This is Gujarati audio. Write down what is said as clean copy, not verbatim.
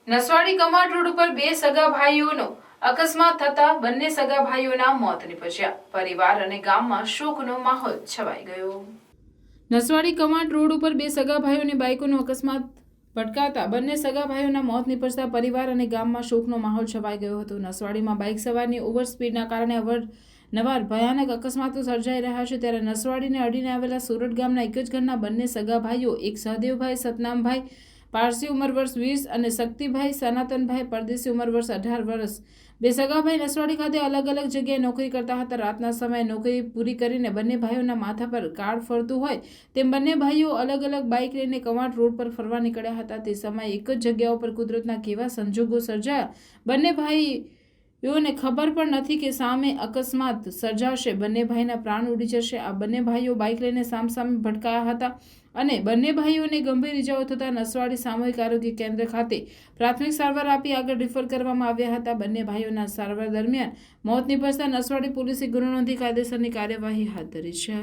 નસવાડી કમાડ રોડ ઉપર બે સગા ભાઈઓનો અકસ્માત થતા બંને સગા ભાઈઓના મોત નીપજ્યા. પરિવાર અને ગામમાં શોકનો માહોલ છવાઈ ગયો. નસવાડી કમાડ રોડ ઉપર બે સગા ભાઈઓની બાઇકોનો અકસ્માત ભટકાતા બંને સગા ભાઈઓના મોત નીપજતા પરિવાર અને ગામમાં શોકનો માહોલ છવાઈ ગયો હતો. નસવાડીમાં બાઇક સવારની ઓવર સ્પીડના કારણે અવારનવાર ભયાનક અકસ્માતો સર્જાઈ રહ્યા છે. ત્યારે નસવાડીને અડીને આવેલા સુરત ગામના એક જ ઘરના બંને સગા ભાઈઓ, એક સહદેવભાઈ સતનામભાઈ પારસી ઉંમર વર્ષ 20 અને શક્તિભાઈ સનાતનભાઈ પરદેશી ઉંમર વર્ષ 18 વર્ષ, બે સગાભાઈ નસવાડી ખાતે અલગ અલગ જગ્યાએ નોકરી કરતા હતા. રાતના સમયે નોકરી પૂરી કરીને બંને ભાઈઓના માથા પર કાર્ડ ફરતું હોય તેમ બંને ભાઈઓ અલગ અલગ બાઇક લઈને કવાંટ રોડ પર ફરવા નીકળ્યા હતા. તે સમયે એક જ જગ્યા ઉપર કુદરતના કેવા સંજોગો સર્જાયા, બંને ભાઈઓને ખબર પણ નથી કે સામે અકસ્માત સર્જાશે, બંને ભાઈના પ્રાણ ઉડી જશે. આ બંને ભાઈઓ બાઇક લઈને સામસામે ભટકાયા હતા અને બંને ભાઈઓને ગંભીર ઇજાઓ થતા નસવાડી સામૂહિક આરોગ્ય કેન્દ્ર ખાતે પ્રાથમિક સારવાર આપી આગળ રિફર કરવામાં આવ્યા હતા. બંને ભાઈઓના સારવાર દરમિયાન મોત નીપજતા નસવાડી પોલીસે ગુનો નોંધી કાયદેસરની કાર્યવાહી હાથ ધરી છે.